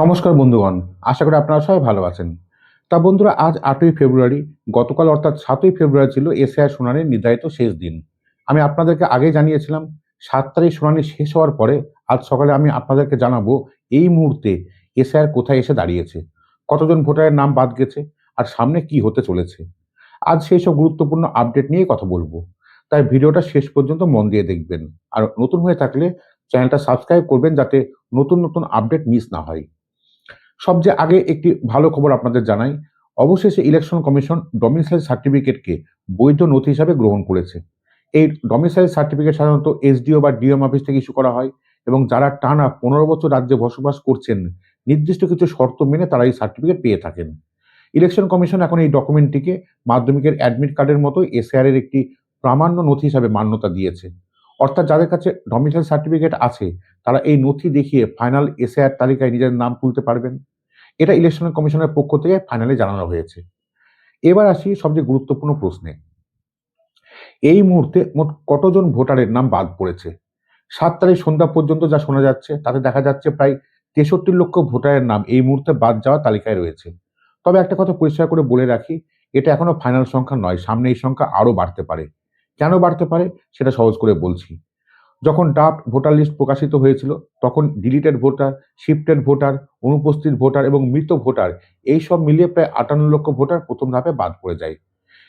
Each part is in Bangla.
নমস্কার বন্ধুগণ, আশা করি আপনারা সবাই ভালো আছেন। তা বন্ধুরা, আজ ৮ই ফেব্রুয়ারি। গতকাল অর্থাৎ ৭ই ফেব্রুয়ারি ছিল এসআইআর শুনানির নির্ধারিত শেষ দিন। আমি আপনাদেরকে আগেই জানিয়েছিলাম ৭ তারিখ শুনানি শেষ হওয়ার পরে আজ সকালে আমি আপনাদেরকে জানাবো এই মুহূর্তে এসআইআর কোথায় এসে দাঁড়িয়েছে, কতজন ভোটারের নাম বাদ গেছে আর সামনে কি হতে চলেছে। আজ সেই সব গুরুত্বপূর্ণ আপডেট নিয়েই কথা বলবো। তাই ভিডিওটা শেষ পর্যন্ত মন দিয়ে দেখবেন। আর নতুন হয়ে থাকলে চ্যানেলটা সাবস্ক্রাইব করবেন যাতে নতুন নতুন আপডেট মিস না হয়। সবচেয়ে আগে একটি ভালো খবর আপনাদের জানাই। অবশেষে ইলেকশন কমিশন ডমিসাইল সার্টিফিকেটকে বৈধ নথি হিসাবে গ্রহণ করেছে। এই ডমিসাইল সার্টিফিকেট সাধারণত এসডিও বা ডিএম অফিস থেকে ইস্যু করা হয় এবং যারা টানা 15 বছর রাজ্যে বসবাস করছেন নির্দিষ্ট কিছু শর্ত মেনে তারা এই সার্টিফিকেট পেয়ে থাকেন। ইলেকশন কমিশন এখন এই ডকুমেন্টটিকে মাধ্যমিকের অ্যাডমিট কার্ডের মতো এসআর এর একটি প্রামাণ্য নথি হিসাবে মান্যতা দিয়েছে। অর্থাৎ যাদের কাছে ডমিসাইল সার্টিফিকেট আছে তারা এই নথি দেখিয়ে ফাইনাল এসআর তালিকায় নিজের নাম তুলতে পারবেন। এটা ইলেকশন কমিশনের পক্ষ থেকে ফাইনালি জানানো হয়েছে। এবার আসি সবচেয়ে গুরুত্বপূর্ণ প্রশ্নে। এই মুহূর্তে মোট কতজন ভোটারের নাম বাদ পড়েছে? ৭ তারিখ সন্ধ্যা পর্যন্ত যা শোনা যাচ্ছে তাতে দেখা যাচ্ছে প্রায় ৬৩ লক্ষ ভোটারের নাম এই মুহূর্তে বাদ যাওয়া তালিকায় রয়েছে। তবে একটা কথা পরিষ্কার করে বলে রাখি, এটা এখনো ফাইনাল সংখ্যা নয়, সামনে এই সংখ্যা আরো বাড়তে পারে। কেন বাড়তে পারে সেটা সহজ করে বলছি। যখন ড্রাফট ভোটার লিস্ট প্রকাশিত হয়েছিল তখন ডিলিটেড ভোটার, শিফটেড ভোটার, অনুপস্থিত ভোটার এবং মৃত ভোটার এই সব মিলিয়ে প্রায় ৫৮ লক্ষ ভোটার প্রথম ধাপে বাদ পড়ে যায়।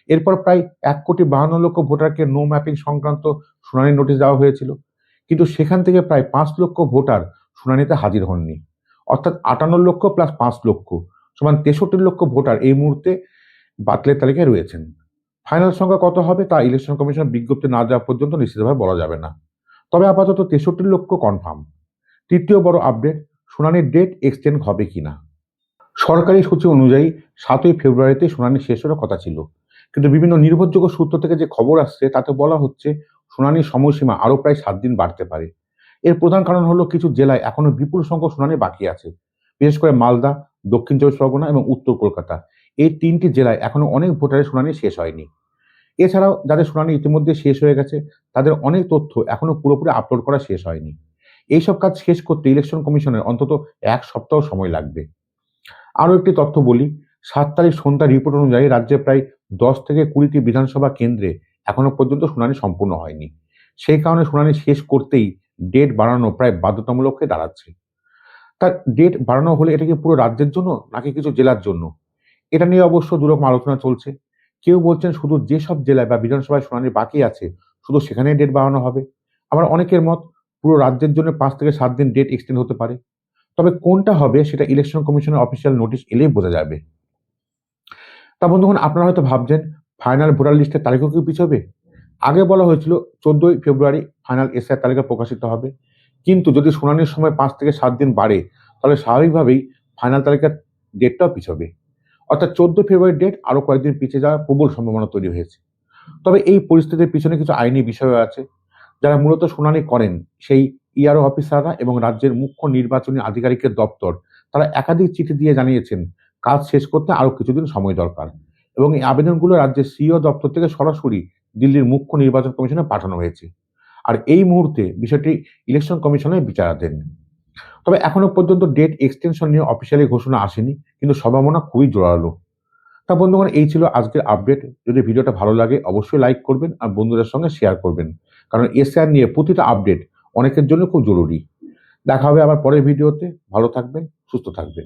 এরপর প্রায় ১,৫২,০০,০০০ ভোটারকে নো ম্যাপিং সংক্রান্ত শুনানির নোটিশ দেওয়া হয়েছিল। কিন্তু সেখান থেকে প্রায় ৫ লক্ষ ভোটার শুনানিতে হাজির হননি। অর্থাৎ ৫৮ লক্ষ প্লাস ৫ লক্ষ সমান ৬৩ লক্ষ ভোটার এই মুহূর্তে বাতিলের তালিকায় রয়েছেন। ফাইনাল সংখ্যা কত হবে তা ইলেকশন কমিশন বিজ্ঞপ্তি না দেওয়া পর্যন্ত নিশ্চিতভাবে বলা যাবে না। তবে আপাতত ৬৩ লক্ষ কনফার্ম। তৃতীয় বড় আপডেট, শুনানির ডেট এক্সটেন্ড হবে কিনা। সরকারি সূচি অনুযায়ী ৭ই ফেব্রুয়ারিতে শুনানি শেষ হওয়ার কথা ছিল, কিন্তু বিভিন্ন নির্ভরযোগ্য সূত্র থেকে যে খবর আসছে তাতে বলা হচ্ছে শুনানির সময়সীমা আরও প্রায় ৭ দিন বাড়তে পারে। এর প্রধান কারণ হলো কিছু জেলায় এখনো বিপুল সংখ্যক শুনানি বাকি আছে, বিশেষ করে মালদা, দক্ষিণ চব্বিশ পরগনা এবং উত্তর কলকাতা। এই ৩টি জেলায় এখনো অনেক ভোটারের শুনানি শেষ হয়নি। এছাড়াও যাদের শুনানি ইতিমধ্যে শেষ হয়ে গেছে তাদের অনেক তথ্য এখনো পুরোপুরি আপলোড করা শেষ হয়নি। এইসব কাজ শেষ করতে ইলেকশন কমিশনের অন্তত ১ সপ্তাহ সময় লাগবে। আরও একটি তথ্য বলি, ৭ তারিখ সন্ধ্যার রিপোর্ট অনুযায়ী রাজ্যে প্রায় ১০ থেকে ২০টি বিধানসভা কেন্দ্রে এখনো পর্যন্ত শুনানি সম্পূর্ণ হয়নি। সেই কারণে শুনানি শেষ করতেই ডেট বাড়ানো প্রায় বাধ্যতামূলক হয়ে দাঁড়াচ্ছে। তার ডেট বাড়ানো হলে এটা কি পুরো রাজ্যের জন্য নাকি কিছু জেলার জন্য, এটা নিয়ে অবশ্য দুরকম আলোচনা চলছে। কেউ বলছেন শুধু যেসব জেলায় বা বিধানসভায় শুনানি বাকি আছে শুধু সেখানেই ডেট বাড়ানো হবে। আবার অনেকের মত পুরো রাজ্যের জন্য ৫ থেকে ৭ দিন ডেট এক্সটেন্ড হতে পারে। তবে কোনটা হবে সেটা ইলেকশন কমিশনের অফিসিয়াল নোটিশ এলেই বোঝা যাবে। তা বন্ধুগণ, আপনারা হয়তো ভাবছেন ফাইনাল ভোটার লিস্টের তারিখও কি পিছবে। আগে বলা হয়েছিল ১৪ই ফেব্রুয়ারি ফাইনাল এসআর তালিকা প্রকাশিত হবে, কিন্তু যদি শুনানির সময় ৫ থেকে ৭ দিন বাড়ে তাহলে স্বাভাবিকভাবেই ফাইনাল তালিকার ডেটটাও পিছবে। অর্থাৎ ১৪ ফেব্রুয়ারির ডেট আরও কয়েকদিন পিছিয়ে যাওয়ার প্রবল সম্ভাবনা তৈরি হয়েছে। তবে এই পরিস্থিতির পিছনে কিছু আইনি বিষয় আছে। যারা মূলত শুনানি করেন সেই ইআরও অফিসাররা এবং রাজ্যের মুখ্য নির্বাচনী আধিকারিকের দপ্তর তারা একাধিক চিঠি দিয়ে জানিয়েছেন কাজ শেষ করতে আরও কিছুদিন সময় দরকার এবং এই আবেদনগুলো রাজ্যের সিইও দপ্তর থেকে সরাসরি দিল্লির মুখ্য নির্বাচন কমিশনে পাঠানো হয়েছে। আর এই মুহূর্তে বিষয়টি ইলেকশন কমিশনের বিচারাধীন। তবে এখনো পর্যন্ত ডেট এক্সটেনশন নিয়ে অফিসিয়ালি ঘোষণা আসেনি, কিন্তু সম্ভাবনা খুবই জোরালো। তা বন্ধুগণ, এই ছিল আজকের আপডেট। যদি ভিডিওটা ভালো লাগে অবশ্যই লাইক করবেন আর বন্ধুদের সঙ্গে শেয়ার করবেন, কারণ এসআর নিয়ে প্রতিটা আপডেট অনেকের জন্য খুব জরুরি। দেখা হবে আবার পরের ভিডিওতে। ভালো থাকবেন, সুস্থ থাকবেন।